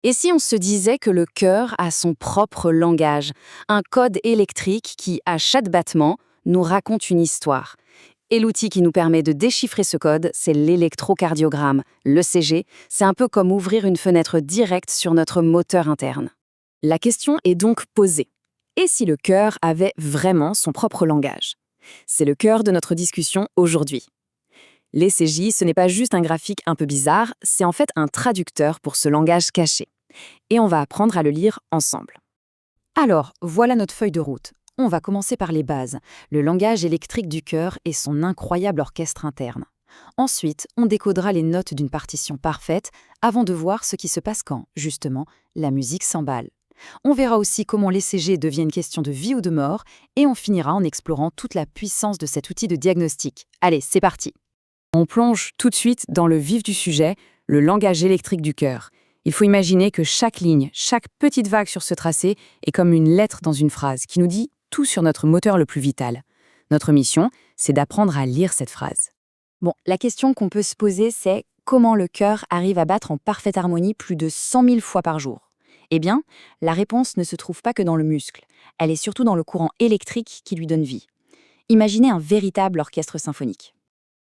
Et si on se disait que le cœur a son propre langage, un code électrique qui, à chaque battement, nous raconte une histoire? Et l'outil qui nous permet de déchiffrer ce code, c'est l'électrocardiogramme, l'ECG. C'est un peu comme ouvrir une fenêtre directe sur notre moteur interne. La question est donc posée. Et si le cœur avait vraiment son propre langage? C'est le cœur de notre discussion aujourd'hui. L'ECG, ce n'est pas juste un graphique un peu bizarre, c'est en fait un traducteur pour ce langage caché. Et on va apprendre à le lire ensemble. Alors, voilà notre feuille de route. On va commencer par les bases, le langage électrique du cœur et son incroyable orchestre interne. Ensuite, on décodera les notes d'une partition parfaite avant de voir ce qui se passe quand, justement, la musique s'emballe. On verra aussi comment l'ECG devient une question de vie ou de mort et on finira en explorant toute la puissance de cet outil de diagnostic. Allez, c'est parti! On plonge tout de suite dans le vif du sujet, le langage électrique du cœur. Il faut imaginer que chaque ligne, chaque petite vague sur ce tracé est comme une lettre dans une phrase qui nous dit tout sur notre moteur le plus vital. Notre mission, c'est d'apprendre à lire cette phrase. Bon, la question qu'on peut se poser, c'est comment le cœur arrive à battre en parfaite harmonie plus de 100 000 fois par jour? Eh bien, la réponse ne se trouve pas que dans le muscle. Elle est surtout dans le courant électrique qui lui donne vie. Imaginez un véritable orchestre symphonique.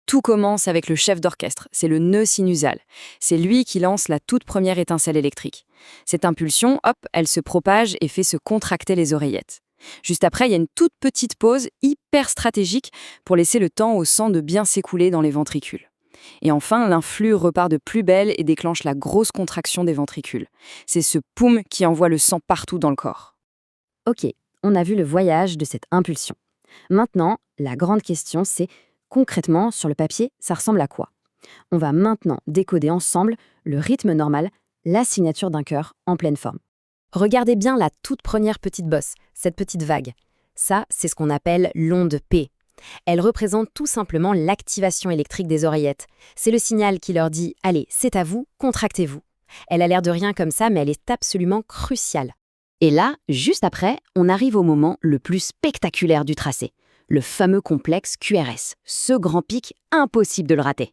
Tout commence avec le chef d'orchestre, c'est le nœud sinusal. C'est lui qui lance la toute première étincelle électrique. Cette impulsion, hop, elle se propage et fait se contracter les oreillettes. Juste après, il y a une toute petite pause hyper stratégique pour laisser le temps au sang de bien s'écouler dans les ventricules. Et enfin, l'influx repart de plus belle et déclenche la grosse contraction des ventricules. C'est ce poum qui envoie le sang partout dans le corps. Ok, on a vu le voyage de cette impulsion. Maintenant, la grande question, c'est concrètement, sur le papier, ça ressemble à quoi? On va maintenant décoder ensemble le rythme normal, la signature d'un cœur en pleine forme. Regardez bien la toute première petite bosse, cette petite vague. Ça, c'est ce qu'on appelle l'onde P. Elle représente tout simplement l'activation électrique des oreillettes. C'est le signal qui leur dit « Allez, c'est à vous, contractez-vous ». Elle a l'air de rien comme ça, mais elle est absolument cruciale. Et là, juste après, on arrive au moment le plus spectaculaire du tracé. Le fameux complexe QRS, ce grand pic impossible de le rater.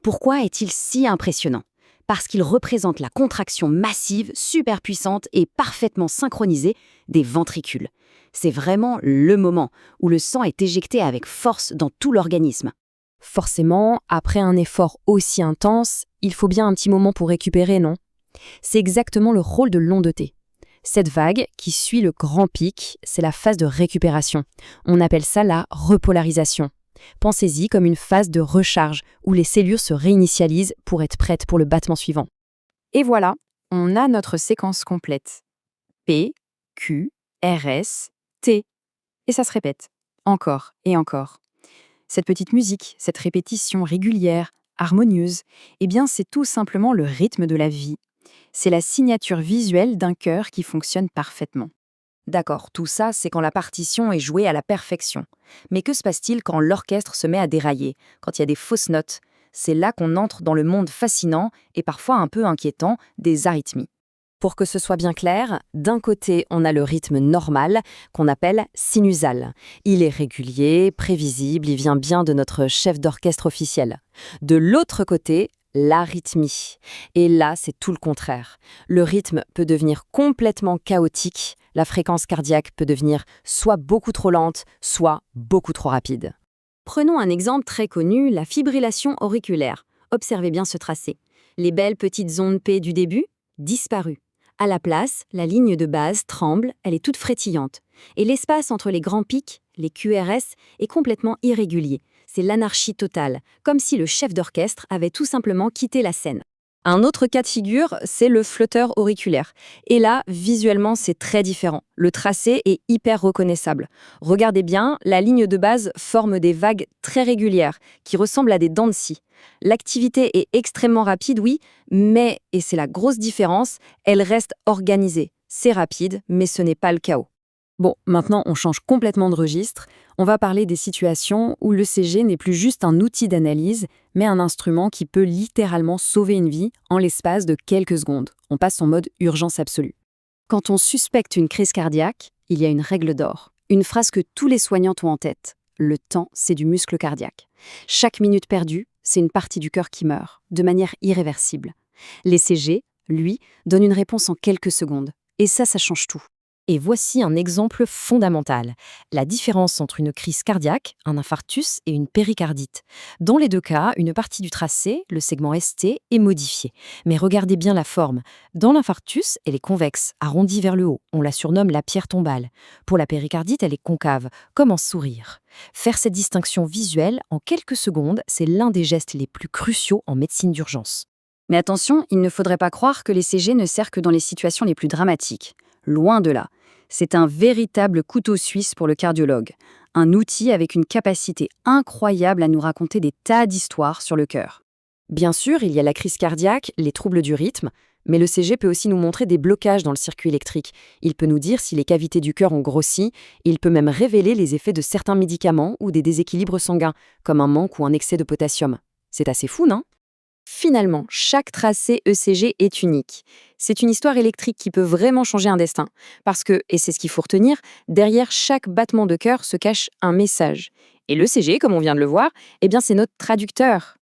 Pourquoi est-il si impressionnant? Parce qu'il représente la contraction massive, super puissante et parfaitement synchronisée des ventricules. C'est vraiment le moment où le sang est éjecté avec force dans tout l'organisme. Forcément, après un effort aussi intense, il faut bien un petit moment pour récupérer, non? C'est exactement le rôle de l'onde T. Cette vague, qui suit le grand pic, c'est la phase de récupération. On appelle ça la repolarisation. Pensez-y comme une phase de recharge où les cellules se réinitialisent pour être prêtes pour le battement suivant. Et voilà, on a notre séquence complète. P, Q, R, S, T. Et ça se répète, encore et encore. Cette petite musique, cette répétition régulière, harmonieuse, eh bien c'est tout simplement le rythme de la vie. C'est la signature visuelle d'un cœur qui fonctionne parfaitement. D'accord, tout ça, c'est quand la partition est jouée à la perfection. Mais que se passe-t-il quand l'orchestre se met à dérailler, quand il y a des fausses notes? C'est là qu'on entre dans le monde fascinant et parfois un peu inquiétant des arythmies. Pour que ce soit bien clair, d'un côté, on a le rythme normal, qu'on appelle sinusal. Il est régulier, prévisible, il vient bien de notre chef d'orchestre officiel. De l'autre côté, l'arythmie. Et là, c'est tout le contraire. Le rythme peut devenir complètement chaotique, la fréquence cardiaque peut devenir soit beaucoup trop lente, soit beaucoup trop rapide. Prenons un exemple très connu, la fibrillation auriculaire. Observez bien ce tracé. Les belles petites ondes P du début, disparues. À la place, la ligne de base tremble, elle est toute frétillante. Et l'espace entre les grands pics, les QRS, est complètement irrégulier. C'est l'anarchie totale, comme si le chef d'orchestre avait tout simplement quitté la scène. Un autre cas de figure, c'est le flotteur auriculaire. Et là, visuellement, c'est très différent. Le tracé est hyper reconnaissable. Regardez bien, la ligne de base forme des vagues très régulières, qui ressemblent à des dents de scie. L'activité est extrêmement rapide, oui, mais, et c'est la grosse différence, elle reste organisée. C'est rapide, mais ce n'est pas le chaos. Bon, maintenant on change complètement de registre. On va parler des situations où l'ECG n'est plus juste un outil d'analyse, mais un instrument qui peut littéralement sauver une vie en l'espace de quelques secondes. On passe en mode urgence absolue. Quand on suspecte une crise cardiaque, il y a une règle d'or. Une phrase que tous les soignants ont en tête. Le temps, c'est du muscle cardiaque. Chaque minute perdue, c'est une partie du cœur qui meurt, de manière irréversible. L'ECG, lui, donne une réponse en quelques secondes. Et ça change tout. Et voici un exemple fondamental. La différence entre une crise cardiaque, un infarctus et une péricardite. Dans les deux cas, une partie du tracé, le segment ST, est modifiée. Mais regardez bien la forme. Dans l'infarctus, elle est convexe, arrondie vers le haut. On la surnomme la pierre tombale. Pour la péricardite, elle est concave, comme un sourire. Faire cette distinction visuelle en quelques secondes, c'est l'un des gestes les plus cruciaux en médecine d'urgence. Mais attention, il ne faudrait pas croire que l'ECG ne sert que dans les situations les plus dramatiques. Loin de là. C'est un véritable couteau suisse pour le cardiologue. Un outil avec une capacité incroyable à nous raconter des tas d'histoires sur le cœur. Bien sûr, il y a la crise cardiaque, les troubles du rythme, mais l'ECG peut aussi nous montrer des blocages dans le circuit électrique. Il peut nous dire si les cavités du cœur ont grossi, et il peut même révéler les effets de certains médicaments ou des déséquilibres sanguins, comme un manque ou un excès de potassium. C'est assez fou, non? Finalement, chaque tracé ECG est unique. C'est une histoire électrique qui peut vraiment changer un destin. Parce que, et c'est ce qu'il faut retenir, derrière chaque battement de cœur se cache un message. Et l'ECG, comme on vient de le voir, eh bien c'est notre traducteur.